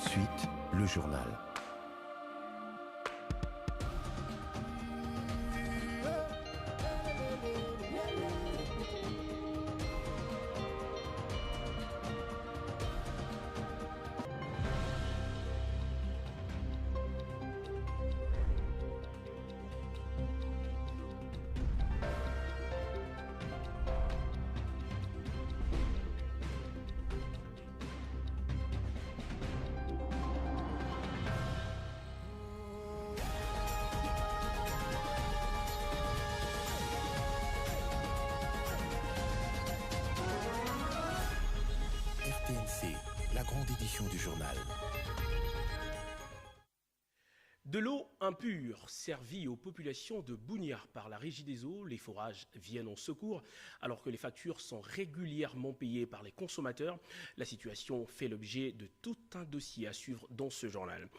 de suite, le journal. La grande édition du journal. De l'eau impure servie aux populations de Bouniar par la Régie des eaux, les forages viennent en secours alors que les factures sont régulièrement payées par les consommateurs. La situation fait l'objet de tout un dossier à suivre dans ce journal.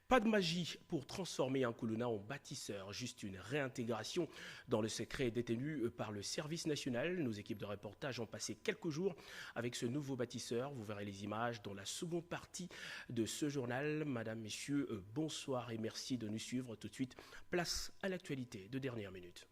Pas de magie pour transformer un Koulouna en bâtisseur, juste une réintégration dans le secret détenu par le service national. Nos équipes de reportage ont passé quelques jours avec ce nouveau bâtisseur. Vous verrez les images dans la seconde partie de ce journal. Madame, messieurs, bonsoir et merci de nous suivre. Tout de suite, place à l'actualité de dernière minute.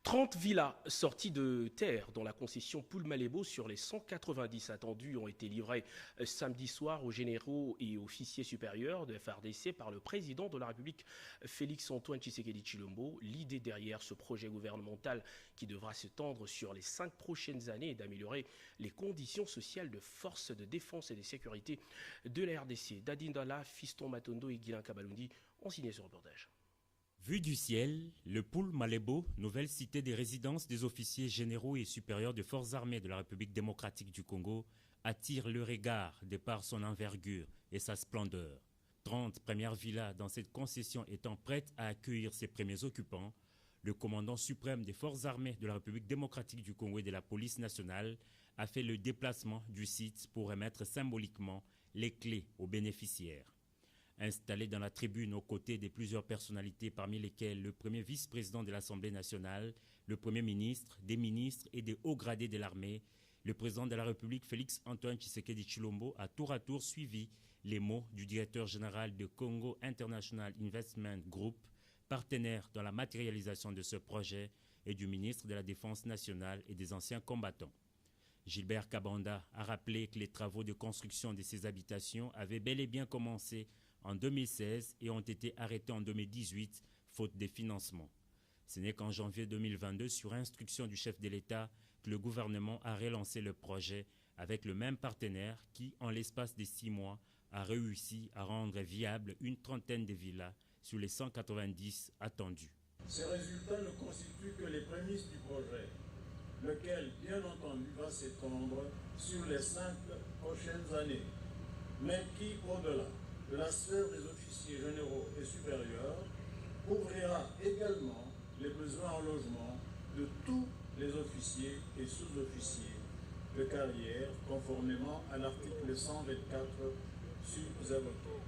30 villas sorties de terre dans la concession Poul-Malébo sur les 190 attendues ont été livrées samedi soir aux généraux et officiers supérieurs de FARDC par le président de la République Félix-Antoine Tshisekedi Tshilombo. L'idée derrière ce projet gouvernemental qui devra s'étendre sur les 5 prochaines années est d'améliorer les conditions sociales de forces de défense et de sécurité de la RDC. Dadindala, Fiston Matondo et Guilain Kabalundi ont signé ce reportage. Vue du ciel, le Poul-Malébo, nouvelle cité des résidences des officiers généraux et supérieurs des forces armées de la République démocratique du Congo, attire le regard de par son envergure et sa splendeur. 30 premières villas dans cette concession étant prêtes à accueillir ses premiers occupants, le commandant suprême des forces armées de la République démocratique du Congo et de la police nationale a fait le déplacement du site pour remettre symboliquement les clés aux bénéficiaires. Installé dans la tribune aux côtés de plusieurs personnalités parmi lesquelles le premier vice-président de l'Assemblée nationale, le premier ministre, des ministres et des hauts gradés de l'armée, le président de la République Félix-Antoine Tshisekedi Tshilombo a tour à tour suivi les mots du directeur général de Congo International Investment Group, partenaire dans la matérialisation de ce projet, et du ministre de la Défense nationale et des anciens combattants. Gilbert Kabanda a rappelé que les travaux de construction de ces habitations avaient bel et bien commencé en 2016 et ont été arrêtés en 2018, faute de financement. Ce n'est qu'en janvier 2022, sur instruction du chef de l'État, que le gouvernement a relancé le projet avec le même partenaire qui, en l'espace de 6 mois, a réussi à rendre viable une trentaine de villas sur les 190 attendus. Ces résultats ne constituent que les prémices du projet, lequel, bien entendu, va s'étendre sur les 5 prochaines années, mais qui, au-delà de la sphère des officiers généraux et supérieurs, couvrira également les besoins en logement de tous les officiers et sous-officiers de carrière, conformément à l'article 124 sous-évoqué.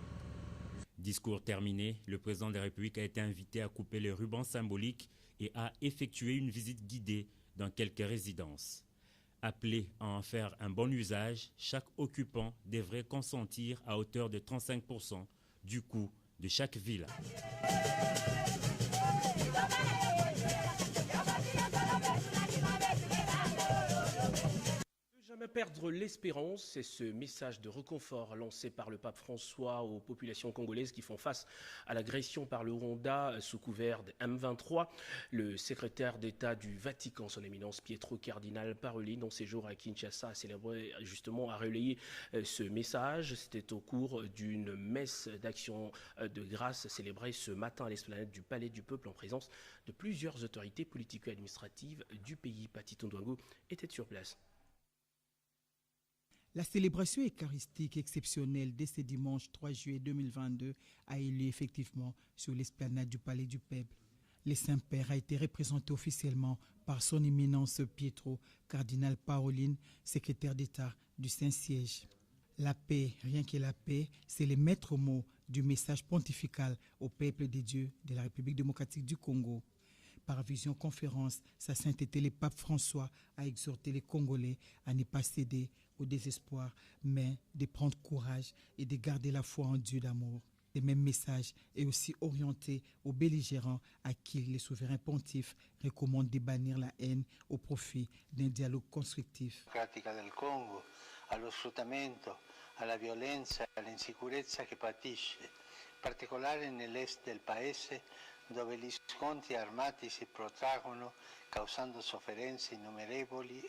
Discours terminé, le président de la République a été invité à couper les rubans symboliques et à effectuer une visite guidée dans quelques résidences. Appelé à en faire un bon usage, chaque occupant devrait consentir à hauteur de 35% du coût de chaque villa. Jamais perdre l'espérance, c'est ce message de réconfort lancé par le pape François aux populations congolaises qui font face à l'agression par le Rwanda sous couvert de M23. Le secrétaire d'État du Vatican, son éminence Pietro Cardinal Parolin, dans ses jours à Kinshasa, a célébré justement, a relayé ce message. C'était au cours d'une messe d'action de grâce célébrée ce matin à l'esplanade du Palais du Peuple en présence de plusieurs autorités politico-administratives du pays. Pati Tondouango était sur place. La célébration eucharistique exceptionnelle dès ce dimanche 3 juillet 2022 a eu lieu effectivement sur l'esplanade du Palais du Peuple. Le Saint-Père a été représenté officiellement par son éminence Pietro Cardinal Parolin, secrétaire d'État du Saint-Siège. La paix, rien que la paix, c'est le maître mot du message pontifical au peuple de Dieu de la République démocratique du Congo. Par visioconférence, Sa Sainteté le pape François a exhorté les Congolais à ne pas céder au désespoir, mais de prendre courage et de garder la foi en Dieu d'amour. Le même message est aussi orienté aux belligérants à qui le souverain pontife recommande de bannir la haine au profit d'un dialogue constructif. Democratica del Congo, allo sfruttamento, alla violenza e all'insicurezza che patisce, in particolare nell'est del paese dove gli scontri armati si protraggono causando sofferenze innumerevoli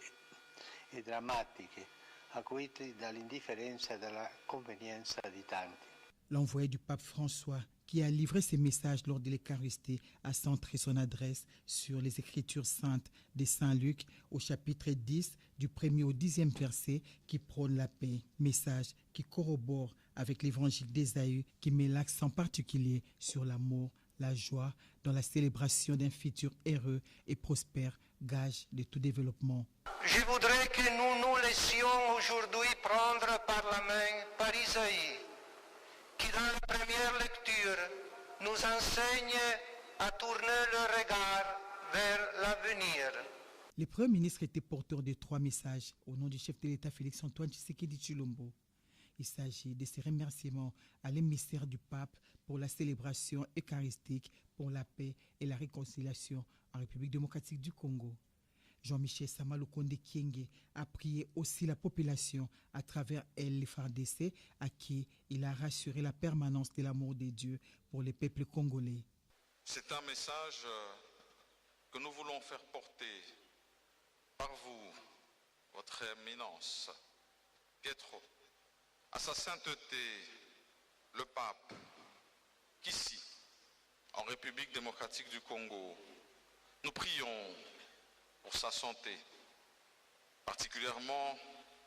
e drammatiche, acuite dall'indifferenza e dalla convenienza di tanti. L'envoyé du pape François, qui a livré ses messages lors de l'Eucharistie, a centré son adresse sur les Écritures saintes de Saint Luc au chapitre 10, du 1er au 10e verset, qui prône la paix. Message qui corrobore avec l'évangile d'Ésaïe, qui met l'accent particulier sur l'amour, la joie dans la célébration d'un futur heureux et prospère, gage de tout développement. Je voudrais que nous nous laissions aujourd'hui prendre par la main par Isaïe, qui dans la première lecture nous enseigne à tourner le regard vers l'avenir. Le Premier ministre était porteur de 3 messages au nom du chef de l'État Félix-Antoine Tshisekedi Tshilombo. Il s'agit de ces remerciements à l'émissaire du pape pour la célébration eucharistique pour la paix et la réconciliation en République démocratique du Congo. Jean-Michel Samalukonde Kyenge a prié aussi la population à travers elle, les FARDC, à qui il a rassuré la permanence de l'amour de Dieu pour les peuples congolais. C'est un message que nous voulons faire porter par vous, votre éminence, Pietro, à sa sainteté, le pape, qu'ici, en République démocratique du Congo, nous prions pour sa santé, particulièrement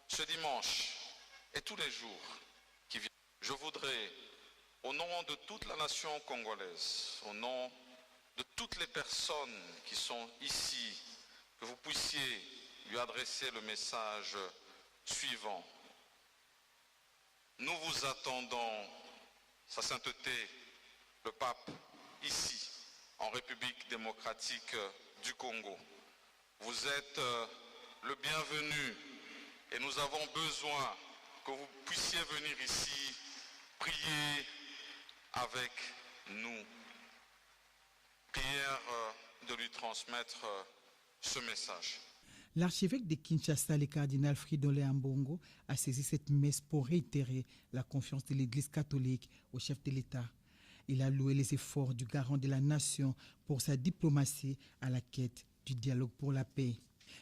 ce dimanche et tous les jours qui viennent. Je voudrais, au nom de toute la nation congolaise, au nom de toutes les personnes qui sont ici, que vous puissiez lui adresser le message suivant. Nous vous attendons, Sa Sainteté, le pape, ici, en République démocratique du Congo. Vous êtes le bienvenu et nous avons besoin que vous puissiez venir ici prier avec nous. Prière de lui transmettre ce message. L'archevêque de Kinshasa, le cardinal Fridolin Ambongo, a saisi cette messe pour réitérer la confiance de l'Église catholique au chef de l'État. Il a loué les efforts du garant de la nation pour sa diplomatie à la quête du dialogue pour la paix.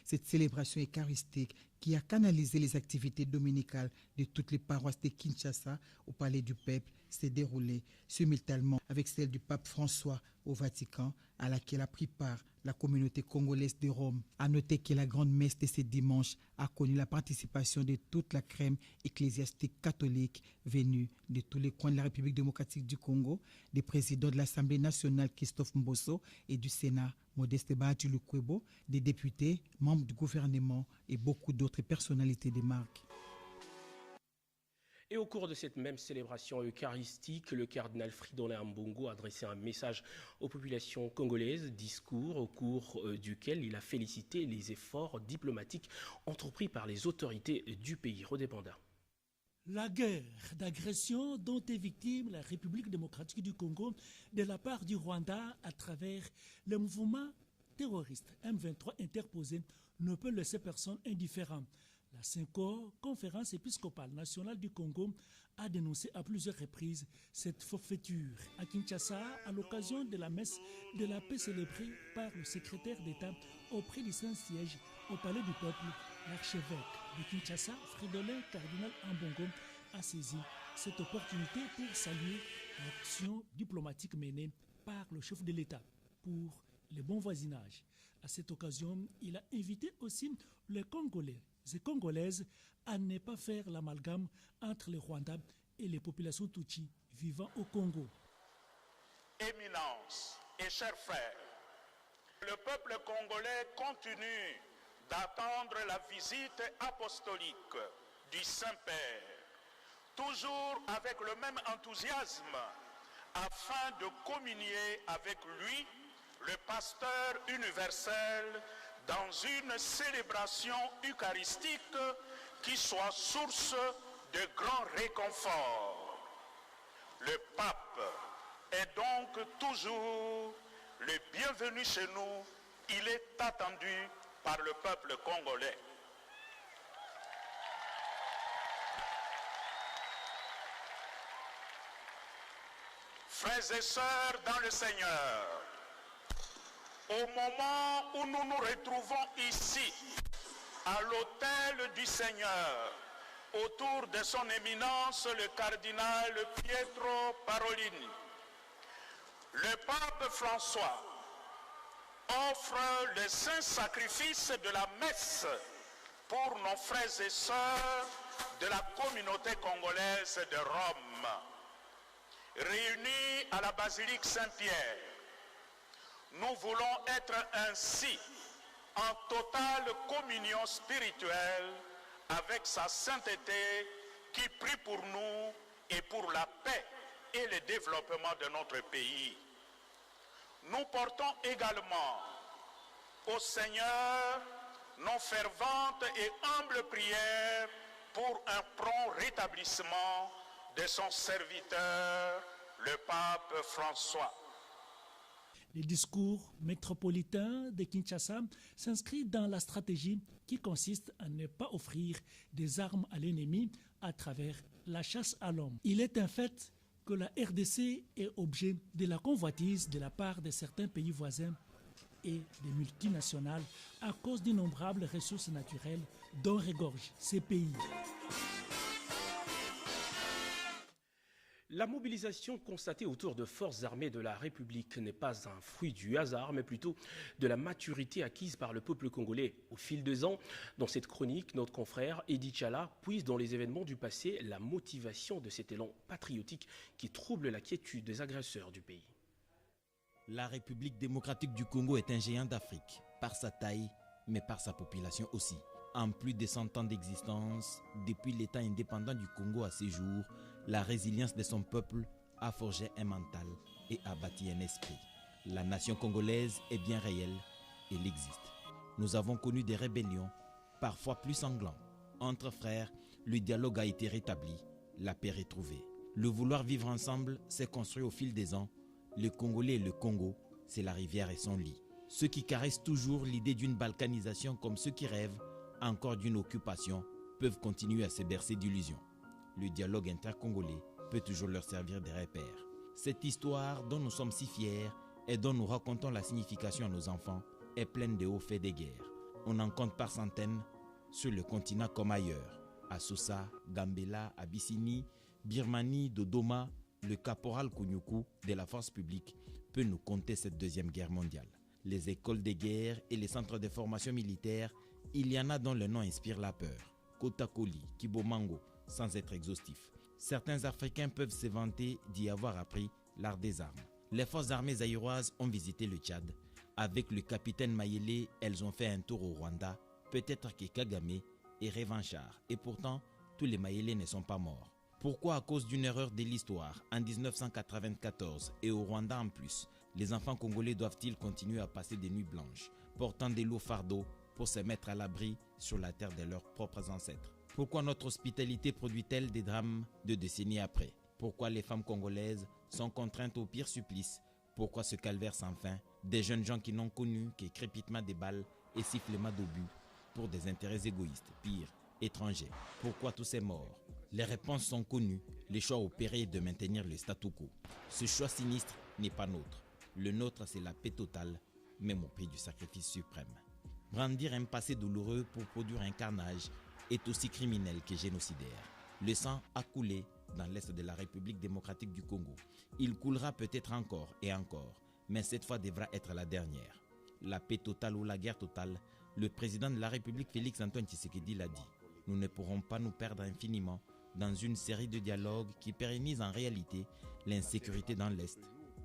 Cette célébration eucharistique qui a canalisé les activités dominicales de toutes les paroisses de Kinshasa au Palais du Peuple s'est déroulée simultanément avec celle du pape François au Vatican, à laquelle a pris part la communauté congolaise de Rome. À noter que la grande messe de ce dimanche a connu la participation de toute la crème ecclésiastique catholique venue de tous les coins de la République démocratique du Congo, des présidents de l'Assemblée nationale Christophe Mbosso et du Sénat Modeste Bahati Lukwebo, des députés, membres du gouvernement et beaucoup d'autres personnalités de marque. Et au cours de cette même célébration eucharistique, le cardinal Fridolin Ambongo a adressé un message aux populations congolaises, discours au cours duquel il a félicité les efforts diplomatiques entrepris par les autorités du pays. Redépendant. La guerre d'agression dont est victime la République démocratique du Congo de la part du Rwanda à travers le mouvement terroriste M23 interposé ne peut laisser personne indifférent. La CENCO, Conférence épiscopale nationale du Congo, a dénoncé à plusieurs reprises cette forfaiture. À Kinshasa, à l'occasion de la messe de la paix célébrée par le secrétaire d'État auprès du Saint-Siège au Palais du Peuple, l'archevêque de Kinshasa, Fridolin Cardinal Ambongo, a saisi cette opportunité pour saluer l'action diplomatique menée par le chef de l'État pour le bon voisinage. À cette occasion, il a invité aussi les Congolais et Congolaises à ne pas faire l'amalgame entre les Rwandais et les populations Tutsi vivant au Congo. Éminence et chers frères, le peuple congolais continue d'attendre la visite apostolique du Saint-Père, toujours avec le même enthousiasme, afin de communier avec lui le pasteur universel dans une célébration eucharistique qui soit source de grand réconfort. Le pape est donc toujours le bienvenu chez nous. Il est attendu par le peuple congolais. Frères et sœurs dans le Seigneur, au moment où nous nous retrouvons ici, à l'autel du Seigneur, autour de son éminence le cardinal Pietro Parolin, le pape François offre le saint sacrifice de la messe pour nos frères et sœurs de la communauté congolaise de Rome. Réunis à la basilique Saint-Pierre, nous voulons être ainsi en totale communion spirituelle avec sa sainteté qui prie pour nous et pour la paix et le développement de notre pays. Nous portons également au Seigneur nos ferventes et humbles prières pour un prompt rétablissement de son serviteur, le pape François. Le discours métropolitain de Kinshasa s'inscrit dans la stratégie qui consiste à ne pas offrir des armes à l'ennemi à travers la chasse à l'homme. Il est un fait que la RDC est objet de la convoitise de la part de certains pays voisins et des multinationales à cause d'innombrables ressources naturelles dont regorgent ces pays. La mobilisation constatée autour de forces armées de la République n'est pas un fruit du hasard, mais plutôt de la maturité acquise par le peuple congolais au fil des ans. Dans cette chronique, notre confrère Edi Tchala puise dans les événements du passé la motivation de cet élan patriotique qui trouble la quiétude des agresseurs du pays. La République démocratique du Congo est un géant d'Afrique, par sa taille, mais par sa population aussi. En plus de 100 ans d'existence, depuis l'État indépendant du Congo à ses jours, la résilience de son peuple a forgé un mental et a bâti un esprit. La nation congolaise est bien réelle, elle existe. Nous avons connu des rébellions, parfois plus sanglantes. Entre frères, le dialogue a été rétabli, la paix retrouvée. Le vouloir vivre ensemble s'est construit au fil des ans. Le Congolais et le Congo, c'est la rivière et son lit. Ceux qui caressent toujours l'idée d'une balkanisation comme ceux qui rêvent encore d'une occupation peuvent continuer à se bercer d'illusions. Le dialogue intercongolais peut toujours leur servir de repère. Cette histoire dont nous sommes si fiers et dont nous racontons la signification à nos enfants est pleine de hauts faits des guerres. On en compte par centaines sur le continent comme ailleurs. À Sousa, Gambela, Abyssinie, Birmanie, Dodoma, le caporal Kounyoukou de la force publique peut nous conter cette deuxième guerre mondiale. Les écoles de guerre et les centres de formation militaire, il y en a dont le nom inspire la peur. Kotakoli, Kibomango, sans être exhaustif. Certains Africains peuvent se vanter d'y avoir appris l'art des armes. Les forces armées zaïroises ont visité le Tchad. Avec le capitaine Mayele, elles ont fait un tour au Rwanda. Peut-être que Kagame est revanchard. Et pourtant, tous les Mayele ne sont pas morts. Pourquoi, à cause d'une erreur de l'histoire, en 1994 et au Rwanda en plus, les enfants congolais doivent-ils continuer à passer des nuits blanches, portant des lourds fardeaux pour se mettre à l'abri sur la terre de leurs propres ancêtres? Pourquoi notre hospitalité produit-elle des drames de décennies après? Pourquoi les femmes congolaises sont contraintes au pire supplice? Pourquoi ce calvaire sans fin? Des jeunes gens qui n'ont connu que crépitement des balles et sifflements d'obus pour des intérêts égoïstes, pire, étrangers. Pourquoi tous ces morts? Les réponses sont connues. Le choix opéré est de maintenir le statu quo. Ce choix sinistre n'est pas nôtre. Le nôtre, c'est la paix totale, même au prix du sacrifice suprême. Brandir un passé douloureux pour produire un carnage est aussi criminel que génocidaire. Le sang a coulé dans l'est de la République démocratique du Congo. Il coulera peut-être encore et encore, mais cette fois devra être la dernière. La paix totale ou la guerre totale, le président de la République Félix Antoine Tshisekedi l'a dit. Nous ne pourrons pas nous perdre infiniment dans une série de dialogues qui pérennisent en réalité l'insécurité dans l'Est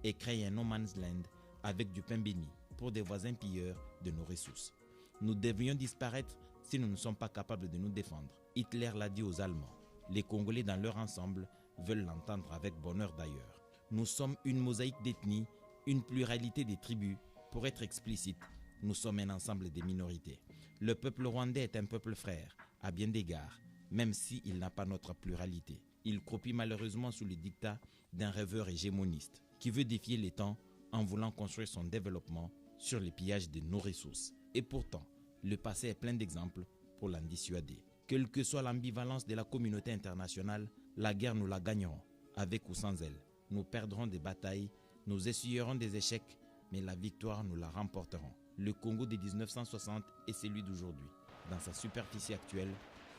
et créent un no man's land avec du pain béni pour des voisins pilleurs de nos ressources. Nous devrions disparaître si nous ne sommes pas capables de nous défendre. Hitler l'a dit aux Allemands. Les Congolais dans leur ensemble veulent l'entendre avec bonheur d'ailleurs. Nous sommes une mosaïque d'ethnies, une pluralité des tribus Pour être explicite, nous sommes un ensemble des minorités. Le peuple rwandais est un peuple frère, à bien d'égards, même s'il n'a pas notre pluralité. Il copie malheureusement sous le dictat d'un rêveur hégémoniste qui veut défier les temps en voulant construire son développement sur le pillage de nos ressources. Et pourtant, le passé est plein d'exemples pour l'en dissuader. Quelle que soit l'ambivalence de la communauté internationale, la guerre nous la gagnerons, avec ou sans elle. Nous perdrons des batailles, nous essuierons des échecs, mais la victoire nous la remporterons. Le Congo de 1960 est celui d'aujourd'hui, dans sa superficie actuelle,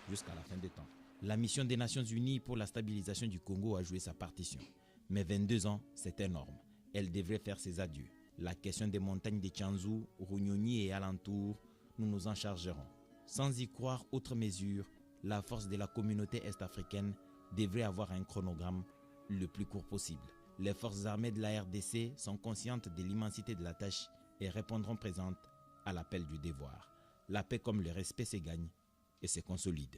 jusqu'à la fin des temps. La mission des Nations Unies pour la stabilisation du Congo a joué sa partition. Mais 22 ans, c'est énorme. Elle devrait faire ses adieux. La question des montagnes de Tchanzu, Runyonyi et alentours, nous nous en chargerons. Sans y croire outre mesure, la force de la communauté est-africaine devrait avoir un chronogramme le plus court possible. Les forces armées de la RDC sont conscientes de l'immensité de la tâche et répondront présentes à l'appel du devoir. La paix comme le respect se gagne et se consolide.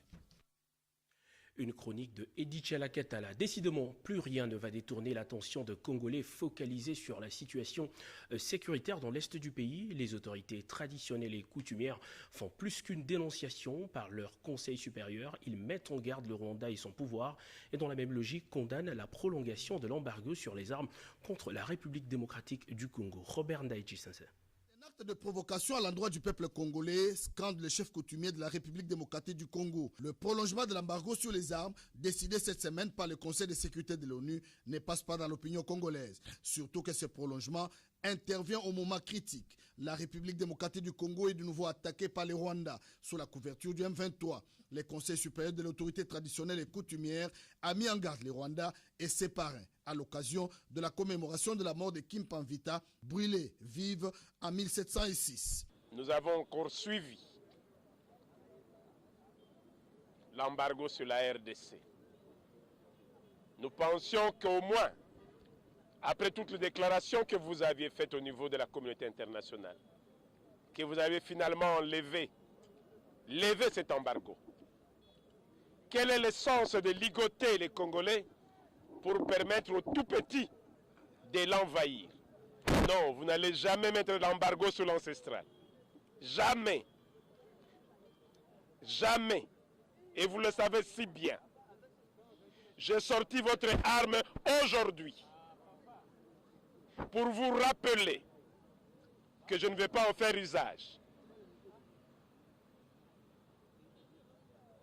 Une chronique de Eddy Tchalakatala. Décidément, plus rien ne va détourner l'attention de Congolais focalisés sur la situation sécuritaire dans l'est du pays. Les autorités traditionnelles et coutumières font plus qu'une dénonciation par leur conseil supérieur. Ils mettent en garde le Rwanda et son pouvoir et dans la même logique condamnent la prolongation de l'embargo sur les armes contre la République démocratique du Congo. Robert Ndaïchi Sensei. De provocation à l'endroit du peuple congolais, scande le chef coutumier de la République démocratique du Congo. Le prolongement de l'embargo sur les armes, décidé cette semaine par le Conseil de sécurité de l'ONU, ne passe pas dans l'opinion congolaise. Surtout que ce prolongement intervient au moment critique. La République démocratique du Congo est de nouveau attaquée par le Rwanda sous la couverture du M23. Le Conseil supérieur de l'autorité traditionnelle et coutumière a mis en garde les Rwandais et ses parrains à l'occasion de la commémoration de la mort de Kim Pamvita, brûlée vive en 1706. Nous avons encore suivi l'embargo sur la RDC. Nous pensions qu'au moins, après toutes les déclarations que vous aviez faites au niveau de la communauté internationale, que vous avez finalement levé cet embargo. Quel est le sens de ligoter les Congolais pour permettre aux tout petits de l'envahir? Non, vous n'allez jamais mettre l'embargo sur l'ancestral. Jamais. Jamais. Et vous le savez si bien. J'ai sorti votre arme aujourd'hui pour vous rappeler que je ne vais pas en faire usage.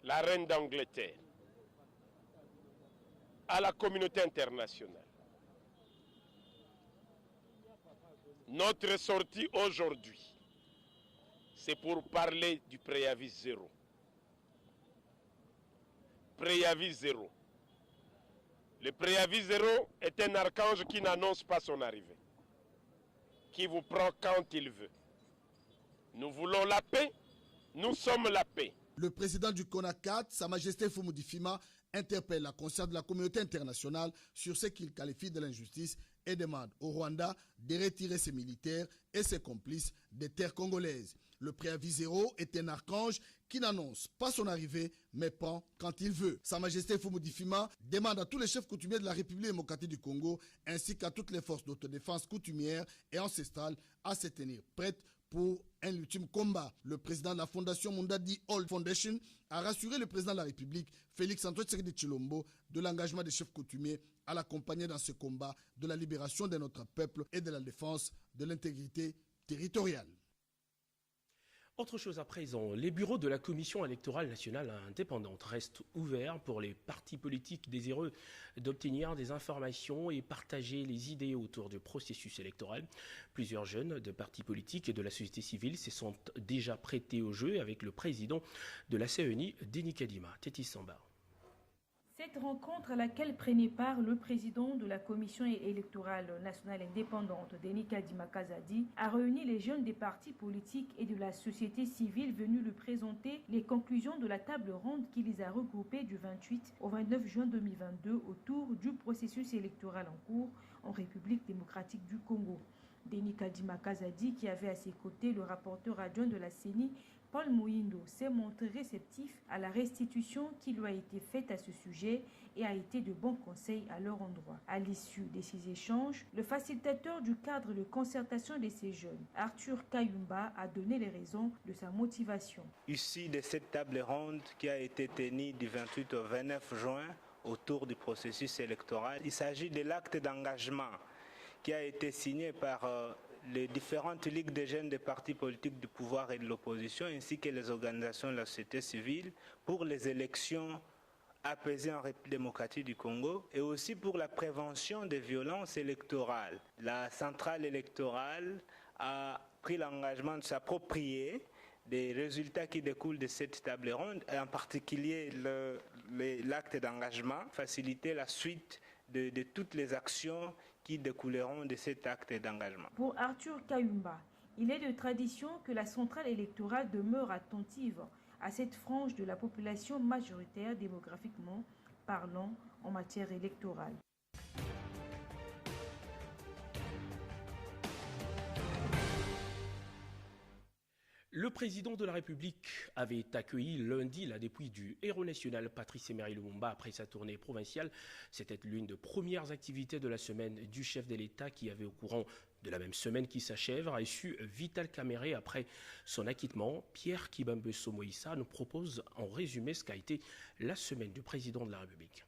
La reine d'Angleterre, à la communauté internationale. Notre sortie aujourd'hui, c'est pour parler du préavis zéro. Préavis zéro. Le préavis zéro est un archange qui n'annonce pas son arrivée, qui vous prend quand il veut. Nous voulons la paix, nous sommes la paix. Le président du CONACAT, Sa Majesté Fumudi Fima, interpelle la conscience de la communauté internationale sur ce qu'il qualifie de l'injustice et demande au Rwanda de retirer ses militaires et ses complices des terres congolaises. Le préavis zéro est un archange qui n'annonce pas son arrivée, mais prend quand il veut. Sa Majesté Fumudi Fima demande à tous les chefs coutumiers de la République démocratique du Congo, ainsi qu'à toutes les forces d'autodéfense coutumières et ancestrales, à se tenir prêtes pour un ultime combat. Le président de la fondation Mundadi Old Foundation a rassuré le président de la République, Félix Antoine Tshisekedi Tshilombo, de l'engagement des chefs coutumiers à l'accompagner dans ce combat de la libération de notre peuple et de la défense de l'intégrité territoriale. Autre chose à présent, les bureaux de la Commission électorale nationale indépendante restent ouverts pour les partis politiques désireux d'obtenir des informations et partager les idées autour du processus électoral. Plusieurs jeunes de partis politiques et de la société civile se sont déjà prêtés au jeu avec le président de la CENI, Denis Kadima. Tétis Samba. Cette rencontre à laquelle prenait part le président de la Commission électorale nationale indépendante, Denis Kadima Kazadi, a réuni les jeunes des partis politiques et de la société civile venus lui présenter les conclusions de la table ronde qui les a regroupés du 28 au 29 juin 2022 autour du processus électoral en cours en République démocratique du Congo. Denis Kadima Kazadi, qui avait à ses côtés le rapporteur adjoint de la CENI, Paul Moïndo, s'est montré réceptif à la restitution qui lui a été faite à ce sujet et a été de bons conseils à leur endroit. À l'issue de ces échanges, le facilitateur du cadre de concertation de ces jeunes, Arthur Kayumba, a donné les raisons de sa motivation. Ici, de cette table ronde qui a été tenue du 28 au 29 juin autour du processus électoral, il s'agit de l'acte d'engagement qui a été signé par les différentes ligues de jeunes des partis politiques du pouvoir et de l'opposition, ainsi que les organisations de la société civile, pour les élections apaisées en République démocratique du Congo et aussi pour la prévention des violences électorales. La centrale électorale a pris l'engagement de s'approprier des résultats qui découlent de cette table ronde, et en particulier l'acte d'engagement, faciliter la suite de toutes les actions qui découleront de cet acte d'engagement. Pour Arthur Kayumba, il est de tradition que la centrale électorale demeure attentive à cette frange de la population majoritaire démographiquement parlant en matière électorale. Le président de la République avait accueilli lundi la dépouille du héros national Patrice Emery Lumumba après sa tournée provinciale. C'était l'une des premières activités de la semaine du chef de l'État qui avait au courant de la même semaine qui s'achève reçu Vital Kamerhe après son acquittement. Pierre Kibambeso Moïsa nous propose en résumé ce qu'a été la semaine du président de la République.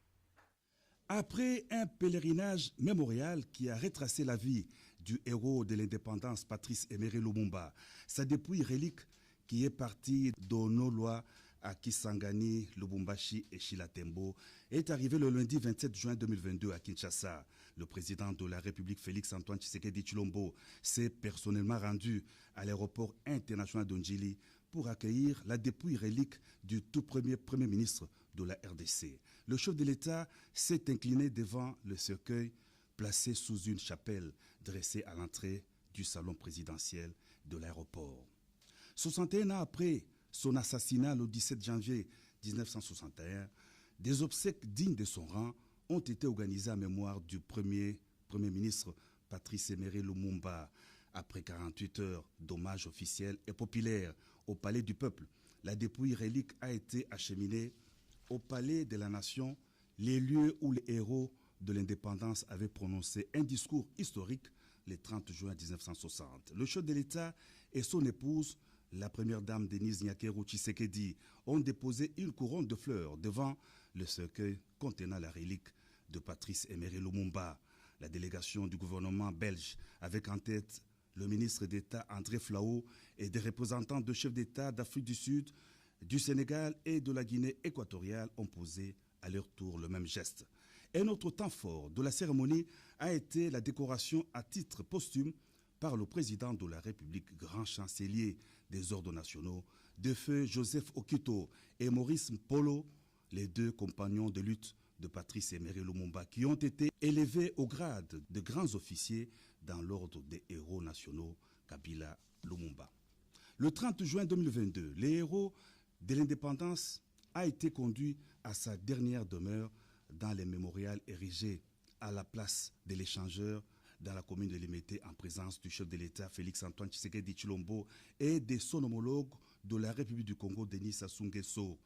Après un pèlerinage mémorial qui a retracé la vie du héros de l'indépendance Patrice Emery Lumumba, sa dépouille relique qui est partie d'Onoloa à Kisangani, Lubumbashi et Chilatembo est arrivée le lundi 27 juin 2022 à Kinshasa. Le président de la République Félix-Antoine Tshisekedi Tshilombo s'est personnellement rendu à l'aéroport international de Njili pour accueillir la dépouille relique du tout premier ministre de la RDC. Le chef de l'État s'est incliné devant le cercueil placé sous une chapelle dressée à l'entrée du salon présidentiel de l'aéroport. 61 ans après son assassinat le 17 janvier 1961, des obsèques dignes de son rang ont été organisées en mémoire du premier ministre Patrice Emery Lumumba. Après 48 heures d'hommage officiel et populaire au Palais du Peuple, la dépouille relique a été acheminée au Palais de la Nation, les lieux où les héros de l'indépendance avaient prononcé un discours historique le 30 juin 1960. Le chef de l'État et son épouse, la première dame Denise Nyakeru Tshisekedi, ont déposé une couronne de fleurs devant le cercueil contenant la relique de Patrice Emery Lumumba. La délégation du gouvernement belge, avec en tête le ministre d'État André Flao et des représentants de chefs d'État d'Afrique du Sud, du Sénégal et de la Guinée équatoriale, ont posé à leur tour le même geste. Un autre temps fort de la cérémonie a été la décoration à titre posthume par le président de la République, grand chancelier des ordres nationaux, de feu Joseph Okito et Maurice Mpolo, les deux compagnons de lutte de Patrice Emery Lumumba, qui ont été élevés au grade de grands officiers dans l'ordre des héros nationaux Kabila Lumumba. Le 30 juin 2022, les héros de l'indépendance a été conduit à sa dernière demeure dans les mémorials érigés à la place de l'échangeur dans la commune de Limete en présence du chef de l'État Félix-Antoine Tshisekedi Tshilombo et de son homologue de la République du Congo Denis Sassou Nguesso.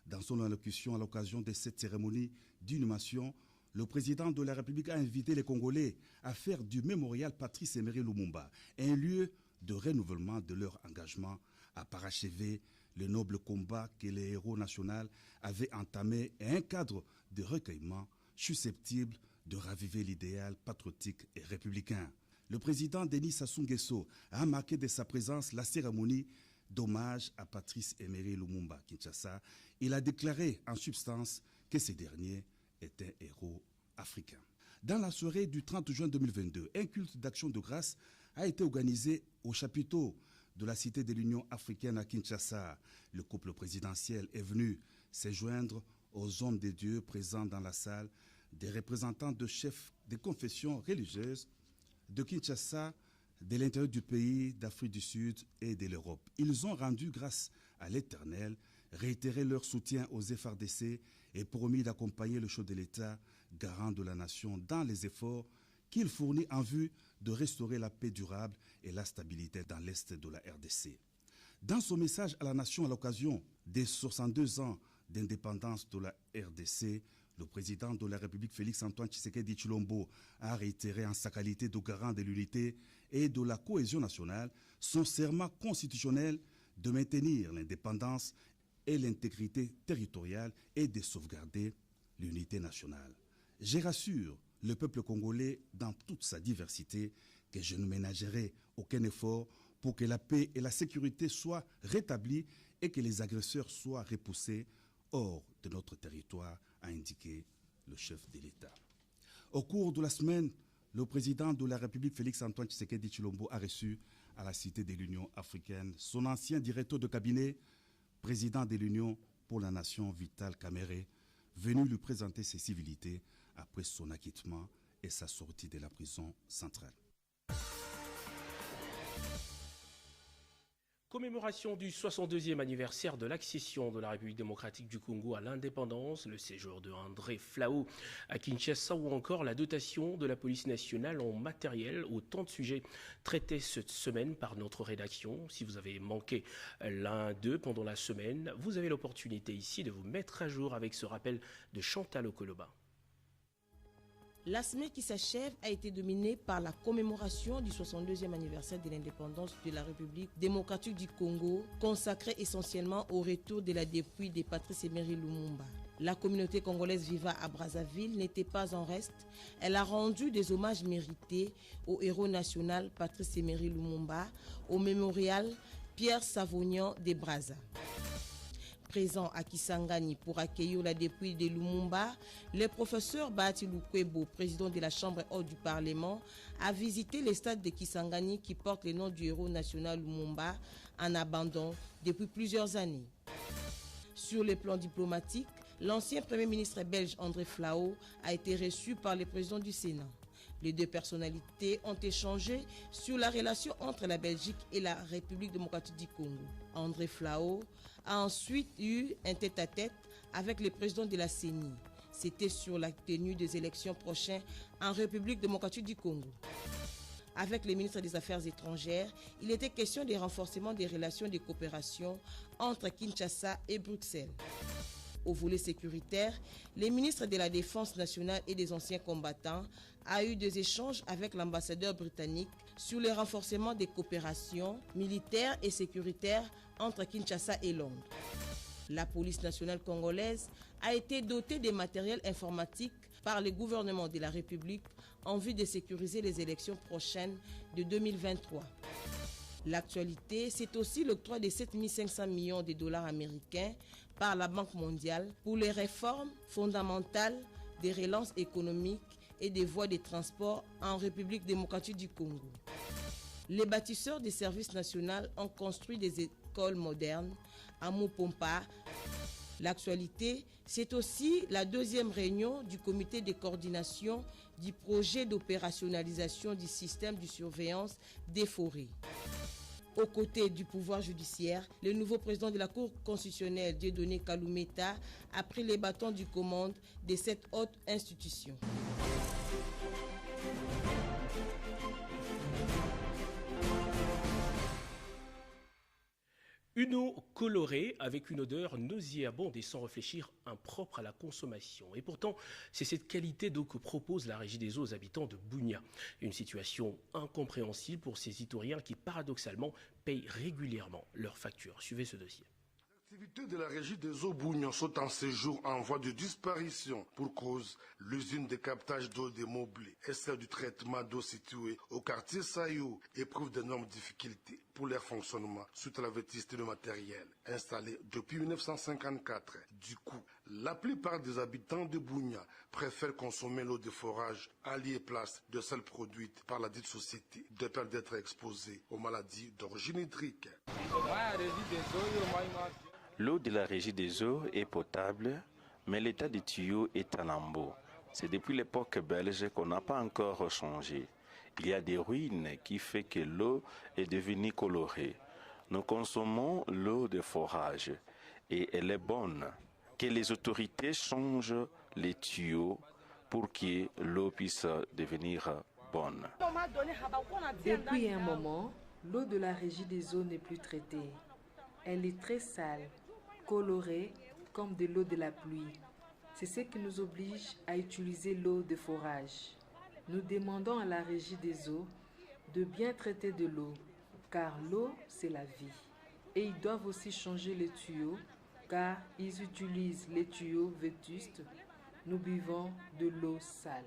Dans son allocution à l'occasion de cette cérémonie d'inhumation, le président de la République a invité les Congolais à faire du mémorial Patrice Emery Lumumba un lieu de renouvellement de leur engagement à parachever le noble combat que les héros nationaux avaient entamé et un cadre de recueillement susceptible de raviver l'idéal patriotique et républicain. Le président Denis Sassou Nguesso a marqué de sa présence la cérémonie d'hommage à Patrice Emery Lumumba à Kinshasa. Il a déclaré en substance que ce dernier est un héros africain. Dans la soirée du 30 juin 2022, un culte d'action de grâce a été organisé au chapiteau de la Cité de l'Union africaine à Kinshasa. Le couple présidentiel est venu se joindre aux hommes de Dieu présents dans la salle, des représentants de chefs des confessions religieuses de Kinshasa, de l'intérieur du pays, d'Afrique du Sud et de l'Europe. Ils ont rendu grâce à l'Éternel, réitéré leur soutien aux FARDC et promis d'accompagner le chef de l'État, garant de la nation, dans les efforts qu'il fournit en vue de restaurer la paix durable et la stabilité dans l'Est de la RDC. Dans son message à la nation à l'occasion des 62 ans d'indépendance de la RDC, le président de la République Félix-Antoine Tshisekedi Tshilombo a réitéré en sa qualité de garant de l'unité et de la cohésion nationale son serment constitutionnel de maintenir l'indépendance et l'intégrité territoriale et de sauvegarder l'unité nationale. Je rassure le peuple congolais dans toute sa diversité que je ne ménagerai aucun effort pour que la paix et la sécurité soient rétablies et que les agresseurs soient repoussés hors de notre territoire, a indiqué le chef de l'État. Au cours de la semaine, le président de la République Félix-Antoine Tshisekedi Tshilombo a reçu à la Cité de l'Union africaine son ancien directeur de cabinet, président de l'Union pour la Nation Vital Kamerhe, venu lui présenter ses civilités après son acquittement et sa sortie de la prison centrale. Commémoration du 62e anniversaire de l'accession de la République démocratique du Congo à l'indépendance, le séjour de André Flao à Kinshasa ou encore la dotation de la police nationale en matériel. Autant de sujets traités cette semaine par notre rédaction. Si vous avez manqué l'un d'eux pendant la semaine, vous avez l'opportunité ici de vous mettre à jour avec ce rappel de Chantal Okoloba. La semaine qui s'achève a été dominée par la commémoration du 62e anniversaire de l'indépendance de la République démocratique du Congo, consacrée essentiellement au retour de la dépouille de Patrice Emery Lumumba. La communauté congolaise vivant à Brazzaville n'était pas en reste. Elle a rendu des hommages mérités au héros national Patrice Emery Lumumba, au mémorial Pierre Savognan de Brazza. Présent à Kisangani pour accueillir la dépouille de Lumumba, le professeur Bahati Lukwebo, président de la Chambre haute du Parlement, a visité les stades de Kisangani qui portent le nom du héros national Lumumba en abandon depuis plusieurs années. Sur le plan diplomatique, l'ancien Premier ministre belge André Flao a été reçu par le président du Sénat. Les deux personnalités ont échangé sur la relation entre la Belgique et la République démocratique du Congo. André Flao a ensuite eu un tête-à-tête avec le président de la CENI. C'était sur la tenue des élections prochaines en République démocratique du Congo. Avec le ministre des Affaires étrangères, il était question du renforcement des relations de coopération entre Kinshasa et Bruxelles. Au volet sécuritaire, les ministres de la Défense nationale et des anciens combattants a eu des échanges avec l'ambassadeur britannique sur le renforcement des coopérations militaires et sécuritaires entre Kinshasa et Londres. La police nationale congolaise a été dotée de matériel informatique par le gouvernement de la République en vue de sécuriser les élections prochaines de 2023. L'actualité, c'est aussi l'octroi de 7 500 millions de dollars américains par la Banque mondiale pour les réformes fondamentales des relances économiques et des voies de transport en République démocratique du Congo. Les bâtisseurs des services nationaux ont construit des écoles modernes à Mopompa. L'actualité, c'est aussi la deuxième réunion du comité de coordination du projet d'opérationnalisation du système de surveillance des forêts. Aux côtés du pouvoir judiciaire, le nouveau président de la Cour constitutionnelle, Dieudonné Kaloumeta, a pris les bâtons du commande de cette haute institution. Une eau colorée avec une odeur nauséabonde et sans réfléchir impropre à la consommation. Et pourtant, c'est cette qualité d'eau que propose la Régie des eaux aux habitants de Bunia. Une situation incompréhensible pour ces Itoriens qui, paradoxalement, payent régulièrement leurs factures. Suivez ce dossier. Les activités de la Régie des eaux Bougnan sont en séjour en voie de disparition. Pour cause, l'usine de captage d'eau des Moblés et celle du traitement d'eau située au quartier Sayou éprouvent d'énormes difficultés pour leur fonctionnement suite à la vétusté de matériel installé depuis 1954. Du coup, la plupart des habitants de Bunia préfèrent consommer l'eau de forage à lieu et place de celle produite par la dite société, de peur d'être exposée aux maladies d'origine hydrique. L'eau de la Régie des eaux est potable, mais l'état des tuyaux est en lambeaux. C'est depuis l'époque belge qu'on n'a pas encore changé. Il y a des ruines qui font que l'eau est devenue colorée. Nous consommons l'eau de forage et elle est bonne. Que les autorités changent les tuyaux pour que l'eau puisse devenir bonne. Depuis un moment, l'eau de la régie des eaux n'est plus traitée. Elle est très sale, colorée comme de l'eau de la pluie. C'est ce qui nous oblige à utiliser l'eau de forage. Nous demandons à la régie des eaux de bien traiter de l'eau, car l'eau, c'est la vie. Et ils doivent aussi changer les tuyaux, car ils utilisent les tuyaux vétustes. Nous buvons de l'eau sale.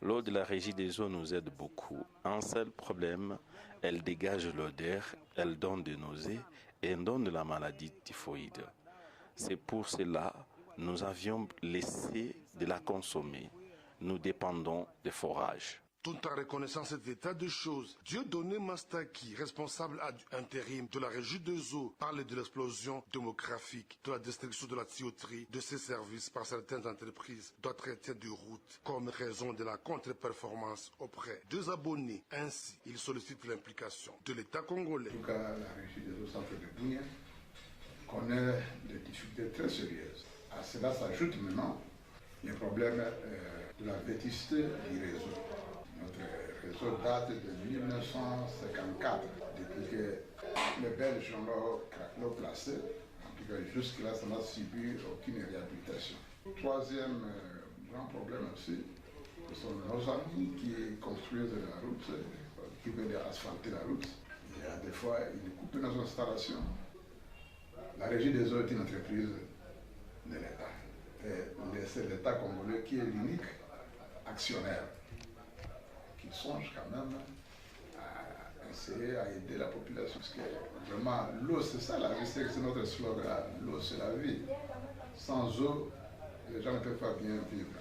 L'eau de la régie des eaux nous aide beaucoup. Un seul problème, elle dégage l'odeur, elle donne des nausées et elle donne de la maladie typhoïde. C'est pour cela que nous avions laissé de la consommer. Nous dépendons des forages. Tout en reconnaissant cet état de choses, Dieudonné Mastaki, responsable intérim de la régie des eaux, parle de l'explosion démographique, de la destruction de la tuyauterie, de ses services par certaines entreprises, d'autres de routes, comme raison de la contre-performance auprès des abonnés. Ainsi, il sollicite l'implication de l'État congolais. En tout cas, la régie des eaux centre de Bunia connaît des difficultés très sérieuses. À cela s'ajoute maintenant les problèmes de la vétusté du réseau. Notre réseau date de 1954, depuis que les Belges l'ont placé. En tout cas, jusque-là, ça n'a subi aucune réhabilitation. Troisième grand problème aussi, ce sont nos amis qui construisent la route, qui veulent asphalter la route. Il y a des fois, ils coupent nos installations. La régie des eaux est une entreprise de l'État. Et c'est l'État congolais qui est l'unique actionnaire. Qui songe quand même à essayer à aider la population. Parce que vraiment, l'eau, c'est ça la vie, c'est notre slogan. L'eau, c'est la vie. Sans eau, les gens ne peuvent pas bien vivre.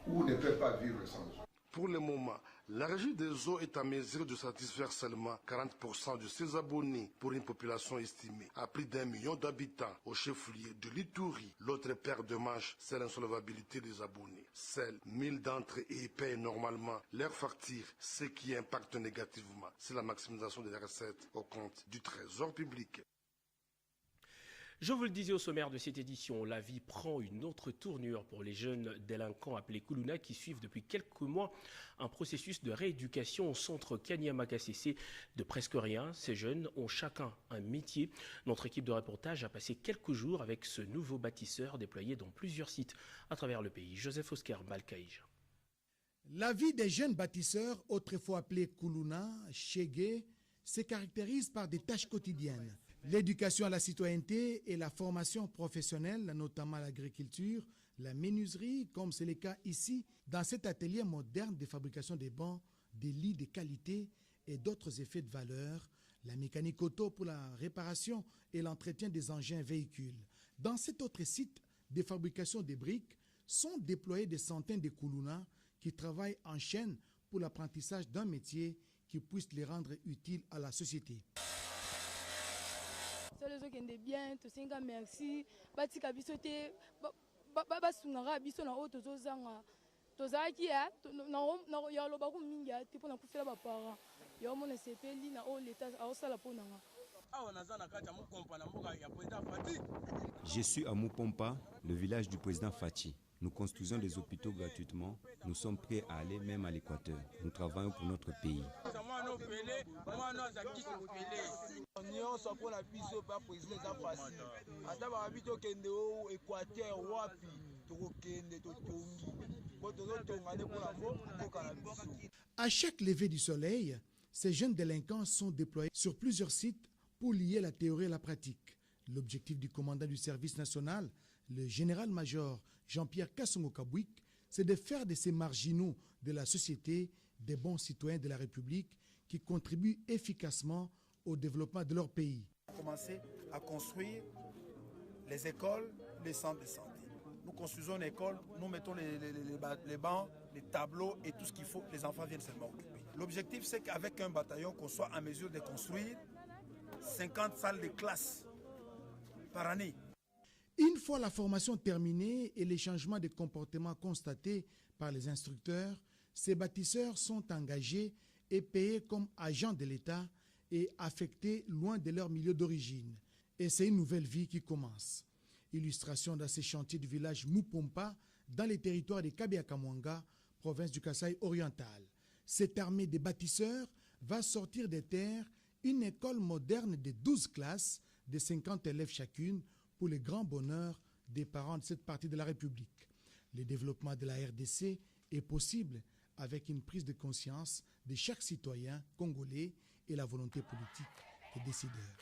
Ou ne peuvent pas vivre sans eau. Pour le moment, la régie des eaux est en mesure de satisfaire seulement 40% de ses abonnés pour une population estimée à plus d'1 million d'habitants au chef-lieu de l'Ituri. L'autre paire de manches, c'est l'insolvabilité des abonnés. Seuls 1000 d'entre eux payent normalement leurs factures, ce qui impacte négativement sur la maximisation des recettes au compte du trésor public. Je vous le disais au sommaire de cette édition, la vie prend une autre tournure pour les jeunes délinquants appelés Kuluna qui suivent depuis quelques mois un processus de rééducation au centre Kanyama-Kasese de presque rien. Ces jeunes ont chacun un métier. Notre équipe de reportage a passé quelques jours avec ce nouveau bâtisseur déployé dans plusieurs sites à travers le pays. Joseph Oscar Balkaïj. La vie des jeunes bâtisseurs, autrefois appelés Kuluna, Shege, se caractérise par des tâches quotidiennes. L'éducation à la citoyenneté et la formation professionnelle, notamment l'agriculture, la menuiserie, comme c'est le cas ici, dans cet atelier moderne de fabrication des bancs, des lits de qualité et d'autres effets de valeur, la mécanique auto pour la réparation et l'entretien des engins véhicules. Dans cet autre site de fabrication des briques, sont déployés des centaines de Kuluna qui travaillent en chaîne pour l'apprentissage d'un métier qui puisse les rendre utiles à la société. bien tosenga merci batika biso te basungaka biso na oyo tozozanga tozalaki ya yaloba ko mingi te mpona kufela baparent ya omona sepeli na oyo leta aosala mpo nanga. Je suis à Mupompa, le village du président Fachi. Nous construisons des hôpitaux gratuitement. Nous sommes prêts à aller même à l'Équateur. Nous travaillons pour notre pays. À chaque lever du soleil, ces jeunes délinquants sont déployés sur plusieurs sites pour lier la théorie à la pratique. L'objectif du commandant du service national, le général-major Jean-Pierre Kassongo-Kabouik, c'est de faire de ces marginaux de la société des bons citoyens de la République qui contribuent efficacement au développement de leur pays. Commencer à construire les écoles, les centres de santé. Nous construisons une école, nous mettons les bancs, les tableaux et tout ce qu'il faut, les enfants viennent seulement occuper. L'objectif, c'est qu'avec un bataillon, qu'on soit en mesure de construire 50 salles de classe par année. Une fois la formation terminée et les changements de comportement constatés par les instructeurs, ces bâtisseurs sont engagés et payés comme agents de l'État et affectés loin de leur milieu d'origine. Et c'est une nouvelle vie qui commence. Illustration dans ces chantiers du village Mupompa, dans les territoires de Kabiakamwanga, province du Kasaï oriental. Cette armée des bâtisseurs va sortir des terres une école moderne de 12 classes de 50 élèves chacune pour le grand bonheur des parents de cette partie de la République. Le développement de la RDC est possible avec une prise de conscience de chaque citoyen congolais et la volonté politique des décideurs.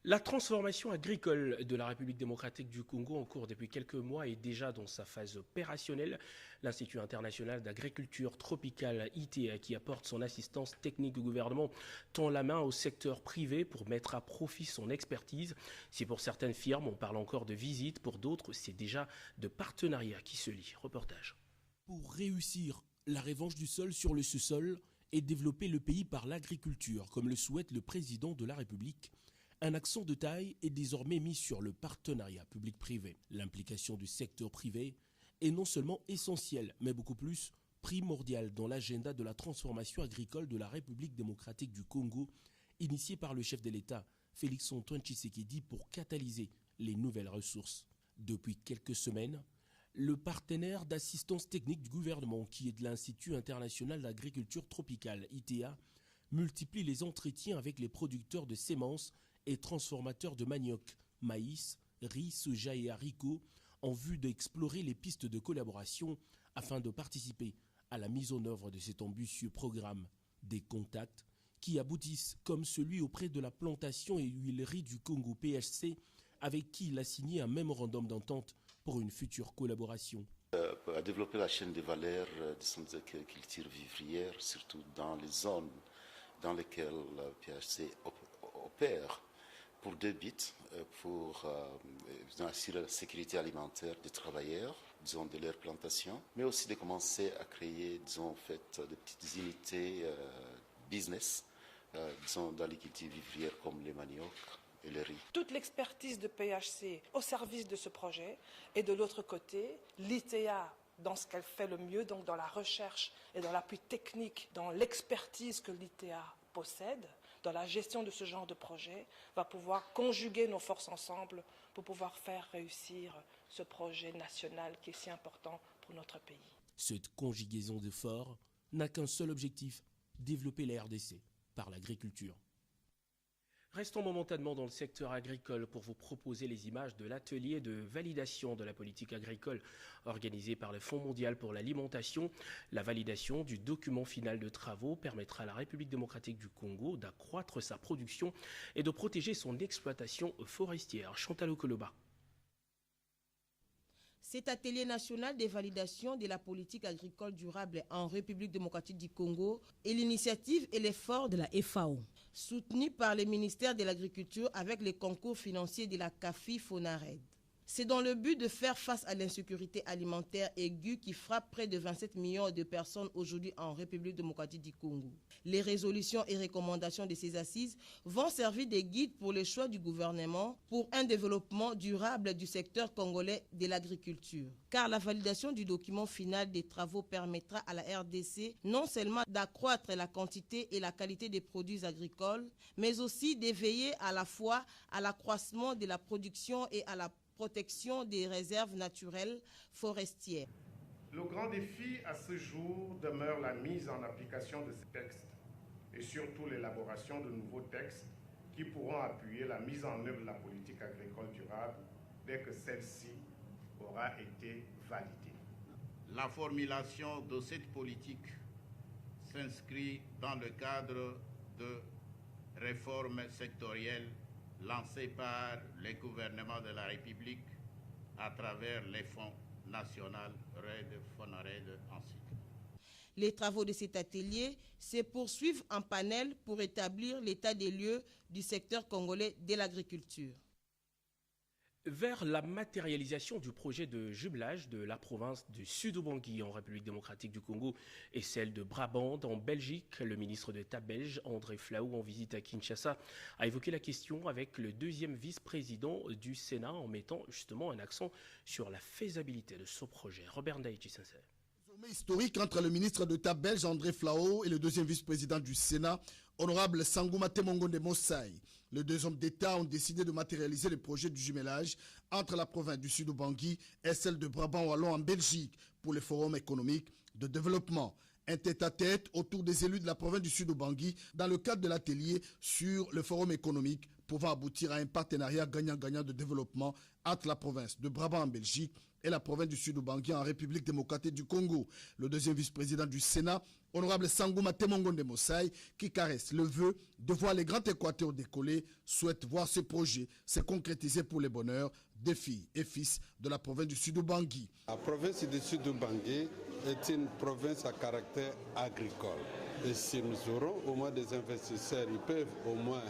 La transformation agricole de la République démocratique du Congo en cours depuis quelques mois est déjà dans sa phase opérationnelle. L'Institut international d'agriculture tropicale ITA, qui apporte son assistance technique au gouvernement, tend la main au secteur privé pour mettre à profit son expertise. Si pour certaines firmes on parle encore de visites, pour d'autres c'est déjà de partenariats qui se lient. Reportage. Pour réussir la revanche du sol sur le sous-sol et développer le pays par l'agriculture, comme le souhaite le président de la République, un accent de taille est désormais mis sur le partenariat public-privé. L'implication du secteur privé est non seulement essentielle, mais beaucoup plus primordiale dans l'agenda de la transformation agricole de la République démocratique du Congo, initiée par le chef de l'État, Félix-Antoine Tshisekedi, pour catalyser les nouvelles ressources. Depuis quelques semaines, le partenaire d'assistance technique du gouvernement, qui est de l'Institut international d'agriculture tropicale, ITA, multiplie les entretiens avec les producteurs de semences et transformateurs de manioc, maïs, riz, soja et haricots en vue d'explorer les pistes de collaboration afin de participer à la mise en œuvre de cet ambitieux programme. Des contacts qui aboutissent comme celui auprès de la plantation et huilerie du Congo PHC avec qui il a signé un mémorandum d'entente pour une future collaboration. À développer la chaîne de valeur des centres d'agriculture vivrière, surtout dans les zones dans lesquelles le PHC opère, pour deux buts, pour assurer la sécurité alimentaire des travailleurs, disons, de leur plantation, mais aussi de commencer à créer, disons, en fait, des petites unités business, disons, dans l'agriculture vivrière comme les manioc et le riz. Toute l'expertise de PHC au service de ce projet, et de l'autre côté, l'ITA dans ce qu'elle fait le mieux, donc dans la recherche et dans l'appui technique, dans l'expertise que l'ITA possède, dans la gestion de ce genre de projet, va pouvoir conjuguer nos forces ensemble pour pouvoir faire réussir ce projet national qui est si important pour notre pays. Cette conjugaison d'efforts n'a qu'un seul objectif, développer la RDC par l'agriculture. Restons momentanément dans le secteur agricole pour vous proposer les images de l'atelier de validation de la politique agricole organisé par le Fonds mondial pour l'alimentation. La validation du document final de travaux permettra à la République démocratique du Congo d'accroître sa production et de protéger son exploitation forestière. Chantal Okoloba. Cet atelier national de validation de la politique agricole durable en République démocratique du Congo est l'initiative et l'effort de la FAO, soutenu par le ministère de l'Agriculture avec les concours financiers de la CAFI-FONARED. C'est dans le but de faire face à l'insécurité alimentaire aiguë qui frappe près de 27 millions de personnes aujourd'hui en République démocratique du Congo. Les résolutions et recommandations de ces assises vont servir de guide pour les choix du gouvernement pour un développement durable du secteur congolais de l'agriculture. Car la validation du document final des travaux permettra à la RDC non seulement d'accroître la quantité et la qualité des produits agricoles, mais aussi d'éveiller à la fois à l'accroissement de la production et à la protection des réserves naturelles forestières. Le grand défi à ce jour demeure la mise en application de ces textes et surtout l'élaboration de nouveaux textes qui pourront appuyer la mise en œuvre de la politique agricole durable dès que celle-ci aura été validée. La formulation de cette politique s'inscrit dans le cadre de réformes sectorielles lancées par le gouvernement de la République à travers les fonds nationaux RED, FONARED, ainsi. Les travaux de cet atelier se poursuivent en panel pour établir l'état des lieux du secteur congolais de l'agriculture. Vers la matérialisation du projet de jumelage de la province du Sud-Bangui en République démocratique du Congo et celle de Brabant en Belgique, le ministre d'État belge André Flahault, en visite à Kinshasa, a évoqué la question avec le deuxième vice-président du Sénat en mettant justement un accent sur la faisabilité de ce projet. Robert Ndaïchi Sensei. Nous Historique entre le ministre d'État belge André Flao et le deuxième vice-président du Sénat, honorable Sangouma Temongonde Mossai. Les deux hommes d'État ont décidé de matérialiser le projet du jumelage entre la province du Sud-Ubangui et celle de Brabant-Wallon en Belgique pour le Forum économique de développement. Un tête-à-tête autour des élus de la province du Sud-Ubangui dans le cadre de l'atelier sur le Forum économique pouvant aboutir à un partenariat gagnant-gagnant de développement entre la province de Brabant en Belgique et la province du Sud-Ubangui en République démocratique du Congo. Le deuxième vice-président du Sénat, honorable Sangouma Temongonde Mossai, qui caresse le vœu de voir les grands Équateurs décoller, souhaite voir ce projet se concrétiser pour le bonheur des filles et fils de la province du Sud-Ubangui. La province du Sud-Ubangui est une province à caractère agricole. Et si nous aurons au moins des investisseurs, ils peuvent au moins,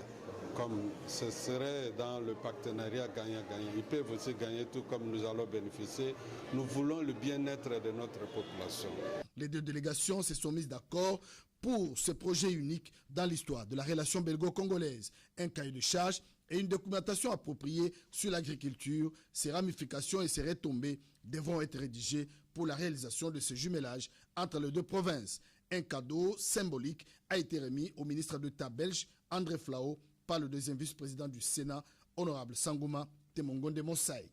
comme ce serait dans le partenariat gagnant-gagnant, ils peuvent aussi gagner tout comme nous allons bénéficier. Nous voulons le bien-être de notre population. Les deux délégations se sont mises d'accord pour ce projet unique dans l'histoire de la relation belgo-congolaise. Un cahier de charges et une documentation appropriée sur l'agriculture, ses ramifications et ses retombées devront être rédigés pour la réalisation de ce jumelage entre les deux provinces. Un cadeau symbolique a été remis au ministre d'État belge André Flao par le deuxième vice-président du Sénat, honorable Sangouma Temongonde Mossai.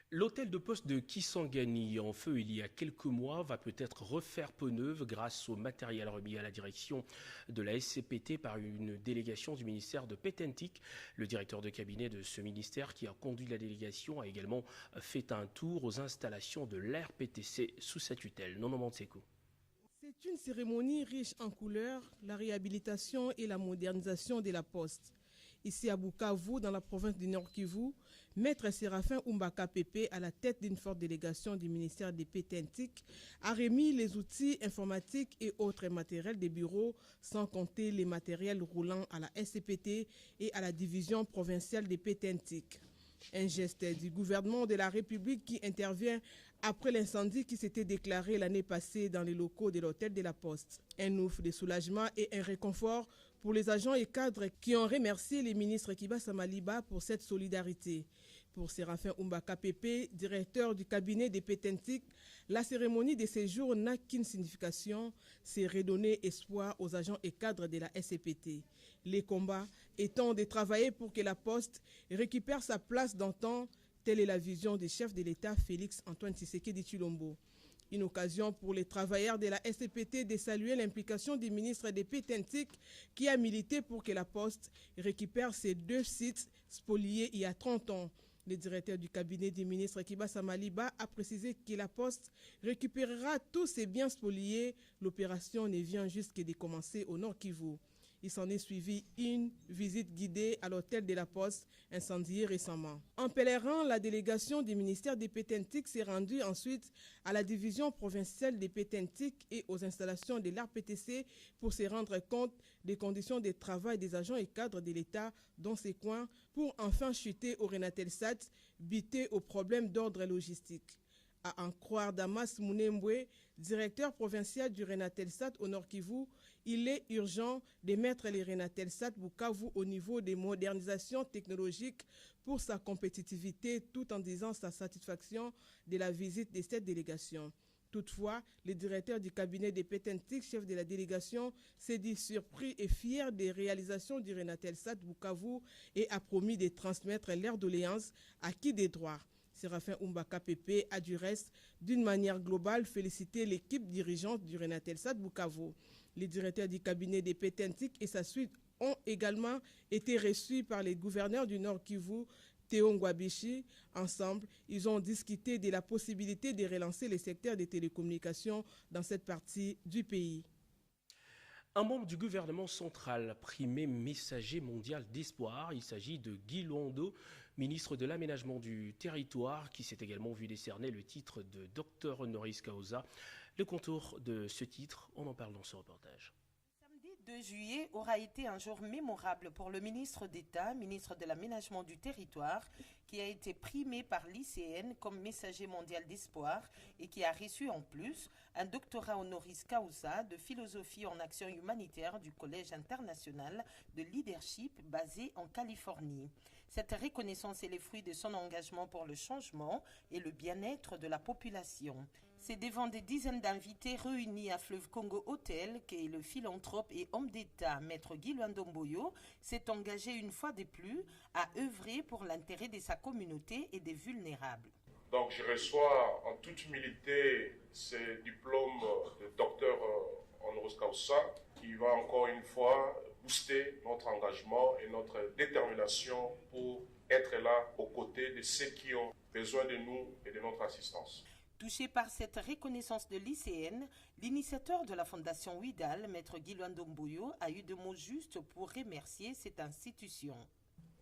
L'hôtel de poste de Kisangani, en feu il y a quelques mois, va peut-être refaire peau neuve grâce au matériel remis à la direction de la SCPT par une délégation du ministère de Pétentik. Le directeur de cabinet de ce ministère qui a conduit la délégation a également fait un tour aux installations de l'RPTC sous sa tutelle. Non, Manseko. C'est une cérémonie riche en couleurs, la réhabilitation et la modernisation de la poste. Ici à Bukavu, dans la province du Nord Kivu, Maître Séraphin Umbaka Pépé, à la tête d'une forte délégation du ministère des Pétentik, a remis les outils informatiques et autres matériels des bureaux, sans compter les matériels roulants à la SCPT et à la division provinciale des Pétentik. Un geste du gouvernement de la République qui intervient après l'incendie qui s'était déclaré l'année passée dans les locaux de l'hôtel de la Poste. Un ouf de soulagement et un réconfort pour les agents et cadres qui ont remercié les ministres Kiba Samaliba pour cette solidarité. Pour Séraphin Umbaka Pépé, directeur du cabinet des Pétentik, la cérémonie de séjour n'a qu'une signification, c'est redonner espoir aux agents et cadres de la SCPT. Les combats étant de travailler pour que la Poste récupère sa place d'antan, telle est la vision du chef de l'État Félix Antoine Tshisekedi Tshilombo. Une occasion pour les travailleurs de la SCPT de saluer l'implication du ministre des Pétentik qui a milité pour que la Poste récupère ses deux sites spoliés il y a 30 ans. Le directeur du cabinet du ministre Kiba Samaliba a précisé que la Poste récupérera tous ses biens spoliés. L'opération ne vient juste que de commencer au Nord Kivu. Il s'en est suivi une visite guidée à l'hôtel de la Poste, incendié récemment. En pèlerin, la délégation du ministère des Pétentik s'est rendue ensuite à la division provinciale des Pétentik et aux installations de l'RPTC pour se rendre compte des conditions de travail des agents et cadres de l'État dans ces coins pour enfin chuter au Renatelsat, buter aux problèmes d'ordre logistique. À en croire Damas Mounembwe, directeur provincial du Renatelsat au Nord Kivu, il est urgent de mettre les Renatelsat Bukavu au niveau des modernisations technologiques pour sa compétitivité tout en disant sa satisfaction de la visite de cette délégation. Toutefois, le directeur du cabinet des Pétentik, chef de la délégation, s'est dit surpris et fier des réalisations du Renatelsat Bukavu et a promis de transmettre leurs doléances à qui des droits. Séraphin Umbaka Pépé a du reste, d'une manière globale, félicité l'équipe dirigeante du Renatelsat Bukavu. Les directeurs du cabinet des Pétentik et sa suite ont également été reçus par les gouverneurs du Nord Kivu, Théo Ngwabishi. Ensemble, ils ont discuté de la possibilité de relancer le secteur des télécommunications dans cette partie du pays. Un membre du gouvernement central, primé messager mondial d'espoir, il s'agit de Guy Londo, ministre de l'aménagement du territoire, qui s'est également vu décerner le titre de docteur honoris causa. Le contour de ce titre, on en parle dans ce reportage. Samedi 2 juillet aura été un jour mémorable pour le ministre d'État, ministre de l'aménagement du territoire, qui a été primé par l'ICN comme messager mondial d'espoir et qui a reçu en plus un doctorat honoris causa de philosophie en action humanitaire du Collège international de leadership basé en Californie. Cette reconnaissance est le fruit de son engagement pour le changement et le bien-être de la population. C'est devant des dizaines d'invités réunis à Fleuve Congo Hotel que le philanthrope et homme d'État, Maître Guy Luandomboyo, s'est engagé une fois de plus à œuvrer pour l'intérêt de sa communauté et des vulnérables. Donc je reçois en toute humilité ce diplôme de docteur honoris causa qui va encore une fois booster notre engagement et notre détermination pour être là aux côtés de ceux qui ont besoin de nous et de notre assistance. Touché par cette reconnaissance de l'ICN, l'initiateur de la Fondation Ouidal, Maître Guy Luandomboyo, a eu des mots justes pour remercier cette institution.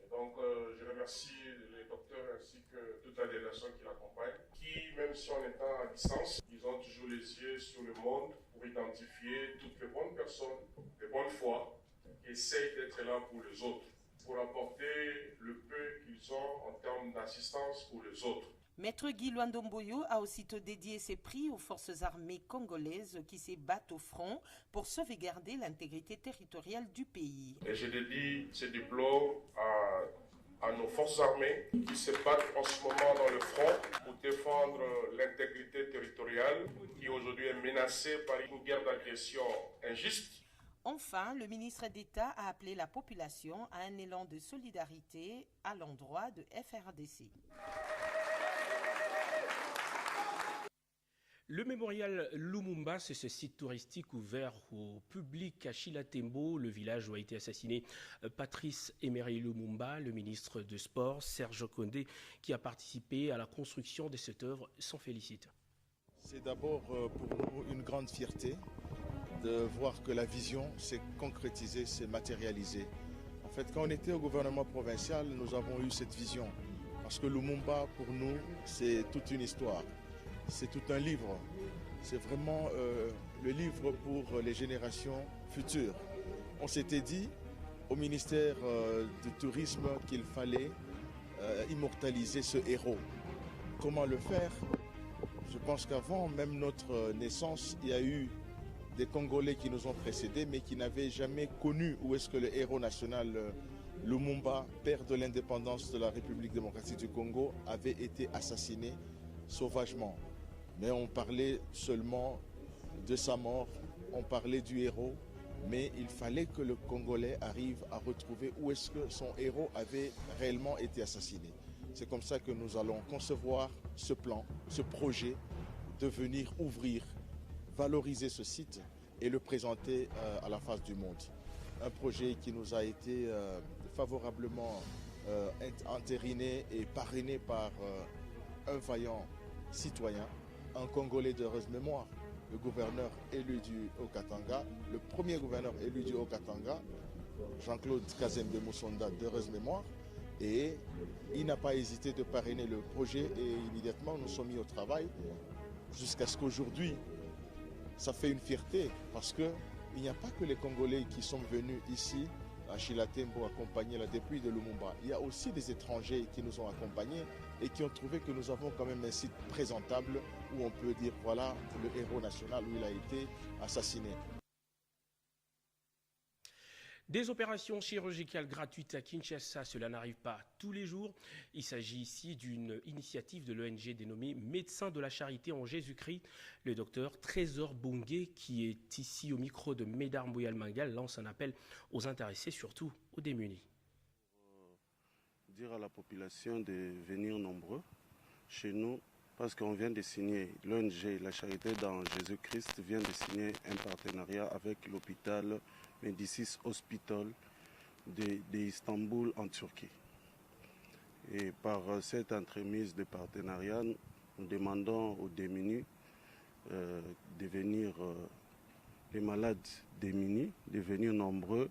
Et donc je remercie les docteurs ainsi que toute la délégation qui l'accompagne, qui, même si on est à distance, ils ont toujours les yeux sur le monde pour identifier toutes les bonnes personnes, de bonne foi, qui essayent d'être là pour les autres, pour apporter le peu qu'ils ont en termes d'assistance pour les autres. Maître Guy Luandomboyo a aussitôt dédié ses prix aux forces armées congolaises qui se battent au front pour sauvegarder l'intégrité territoriale du pays. Et je dédie ce diplôme à nos forces armées qui se battent en ce moment dans le front pour défendre l'intégrité territoriale qui aujourd'hui est menacée par une guerre d'agression injuste. Enfin, le ministre d'État a appelé la population à un élan de solidarité à l'endroit de FRDC. Le mémorial Lumumba, c'est ce site touristique ouvert au public à Chilatembo, le village où a été assassiné Patrice Emery Lumumba, le ministre de Sport, Serge Condé, qui a participé à la construction de cette œuvre, s'en félicite. C'est d'abord pour nous une grande fierté de voir que la vision s'est concrétisée, s'est matérialisée. En fait, quand on était au gouvernement provincial, nous avons eu cette vision. Parce que Lumumba, pour nous, c'est toute une histoire. C'est tout un livre. C'est vraiment le livre pour les générations futures. On s'était dit au ministère du Tourisme qu'il fallait immortaliser ce héros. Comment le faire? Je pense qu'avant même notre naissance, il y a eu des Congolais qui nous ont précédés, mais qui n'avaient jamais connu où est-ce que le héros national Lumumba, père de l'indépendance de la République démocratique du Congo, avait été assassiné sauvagement. Mais on parlait seulement de sa mort, on parlait du héros, mais il fallait que le Congolais arrive à retrouver où est-ce que son héros avait réellement été assassiné. C'est comme ça que nous allons concevoir ce plan, ce projet de venir ouvrir, valoriser ce site et le présenter à la face du monde. Un projet qui nous a été favorablement entériné et parrainé par un vaillant citoyen, un Congolais d'heureuse mémoire, le gouverneur élu du Haut-Katanga, le premier gouverneur élu du Haut-Katanga, Jean-Claude Kazembe Moussonda d'heureuse mémoire, et il n'a pas hésité de parrainer le projet et immédiatement nous sommes mis au travail jusqu'à ce qu'aujourd'hui, ça fait une fierté parce qu'il n'y a pas que les Congolais qui sont venus ici à Chilatembo accompagner la dépouille de Lumumba. Il y a aussi des étrangers qui nous ont accompagnés et qui ont trouvé que nous avons quand même un site présentable où on peut dire voilà le héros national où il a été assassiné. Des opérations chirurgicales gratuites à Kinshasa, cela n'arrive pas tous les jours. Il s'agit ici d'une initiative de l'ONG dénommée Médecins de la Charité en Jésus-Christ. Le docteur Trésor Bungué, qui est ici au micro de Médard Mbouyal-Mangal, lance un appel aux intéressés, surtout aux démunis. Dire à la population de venir nombreux chez nous, parce qu'on vient de signer, l'ONG La Charité dans Jésus-Christ vient de signer un partenariat avec l'hôpital Médicis Hospital d'Istanbul en Turquie. Et par cette entremise de partenariat, nous demandons aux démunis de venir, les malades démunis, de venir nombreux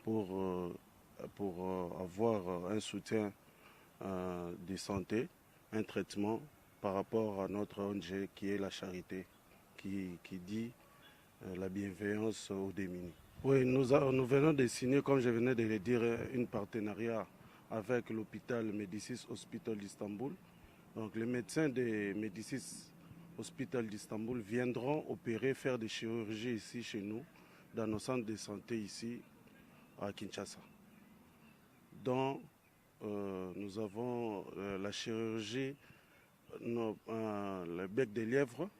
pour avoir un soutien de santé, un traitement par rapport à notre ONG qui est la charité, qui dit la bienveillance aux démunis. Oui, nous venons de signer, comme je venais de le dire, un partenariat avec l'hôpital Médicis Hospital d'Istanbul. Donc les médecins de Médicis Hospital d'Istanbul viendront opérer, faire des chirurgies ici chez nous, dans nos centres de santé ici à Kinshasa. Donc nous avons la chirurgie, le bec de lièvre,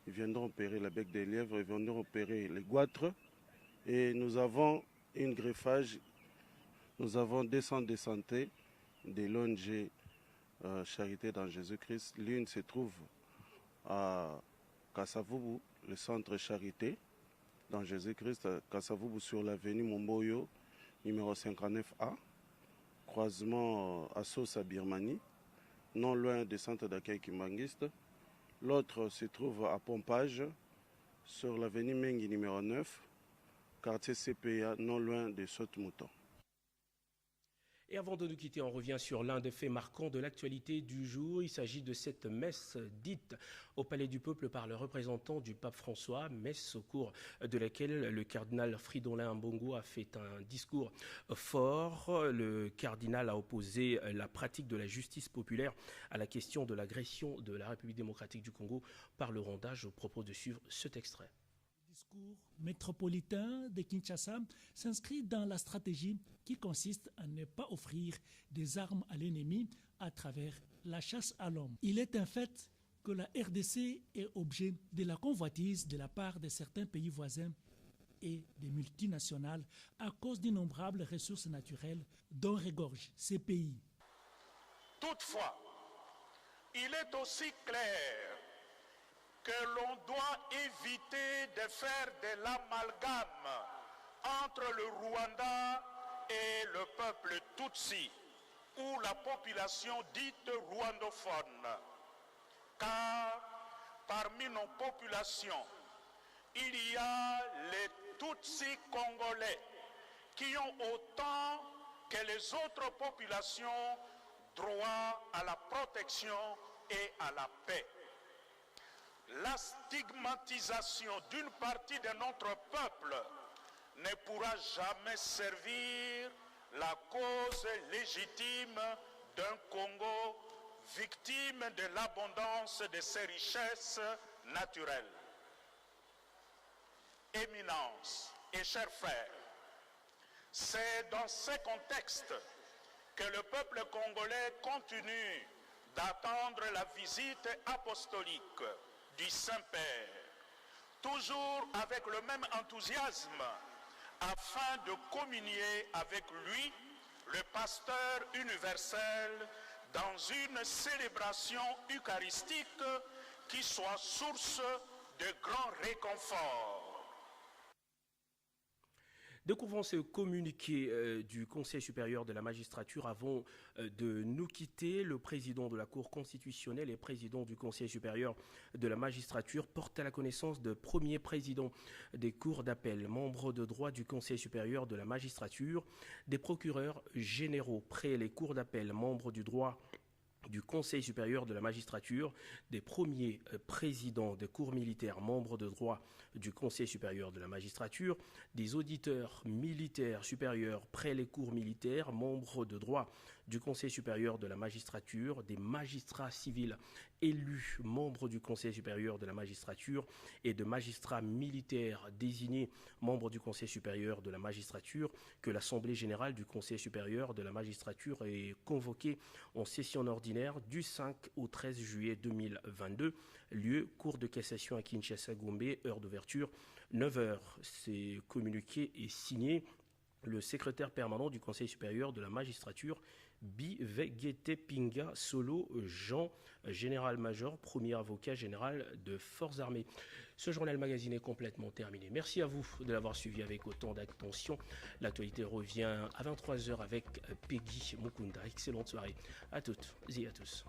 Ils viendront opérer la bec des lièvres, ils viendront opérer les goitres. Et nous avons une greffage, nous avons deux centres de santé de l'ONG Charité dans Jésus-Christ. L'une se trouve à Kasavubu, le centre Charité dans Jésus-Christ, à Kasavubu sur l'avenue Momboyo, numéro 59A, croisement à Sosa Birmanie, non loin des centres d'accueil Kimbanguiste. L'autre se trouve à Pompage, sur l'avenue Mengi numéro 9, quartier CPA, non loin de Saute-Mouton. Et avant de nous quitter, on revient sur l'un des faits marquants de l'actualité du jour. Il s'agit de cette messe dite au Palais du Peuple par le représentant du pape François, messe au cours de laquelle le cardinal Fridolin Ambongo a fait un discours fort. Le cardinal a opposé la pratique de la justice populaire à la question de l'agression de la République démocratique du Congo par le Rwanda. Je vous propose de suivre cet extrait. Le discours métropolitain de Kinshasa s'inscrit dans la stratégie qui consiste à ne pas offrir des armes à l'ennemi à travers la chasse à l'homme. Il est un fait que la RDC est objet de la convoitise de la part de certains pays voisins et des multinationales à cause d'innombrables ressources naturelles dont regorgent ces pays. Toutefois, il est aussi clair que l'on doit éviter de faire de l'amalgame entre le Rwanda et le peuple Tutsi ou la population dite rwandophone. Car parmi nos populations, il y a les Tutsis congolais qui ont autant que les autres populations droit à la protection et à la paix. La stigmatisation d'une partie de notre peuple ne pourra jamais servir la cause légitime d'un Congo victime de l'abondance de ses richesses naturelles. Éminence et chers frères, c'est dans ce contexte que le peuple congolais continue d'attendre la visite apostolique du Saint-Père, toujours avec le même enthousiasme, afin de communier avec lui, le pasteur universel, dans une célébration eucharistique qui soit source de grand réconfort. Découvrons ce communiqué du Conseil supérieur de la magistrature avant de nous quitter. Le président de la Cour constitutionnelle et président du Conseil supérieur de la magistrature porte à la connaissance de premiers présidents des cours d'appel, membres de droit du Conseil supérieur de la magistrature, des procureurs généraux près les cours d'appel, membres du droit du Conseil supérieur de la magistrature, des premiers présidents des cours militaires, membres de droit du Conseil supérieur de la magistrature, des auditeurs militaires supérieurs près les cours militaires, membres de droit du Conseil supérieur de la magistrature, des magistrats civils élus, membres du Conseil supérieur de la magistrature et de magistrats militaires désignés, membres du Conseil supérieur de la magistrature, que l'Assemblée générale du Conseil supérieur de la magistrature est convoquée en session ordinaire du 5 au 13 juillet 2022, lieu Cour de cassation à Kinshasa-Gombe, heure d'ouverture 9h. Ce communiqué est signé le secrétaire permanent du Conseil supérieur de la magistrature, Bivegete Pinga Solo Jean, général-major, premier avocat général de Forces armées. Ce journal magazine est complètement terminé. Merci à vous de l'avoir suivi avec autant d'attention. L'actualité revient à 23h avec Peggy Mukunda. Excellente soirée à toutes et à tous.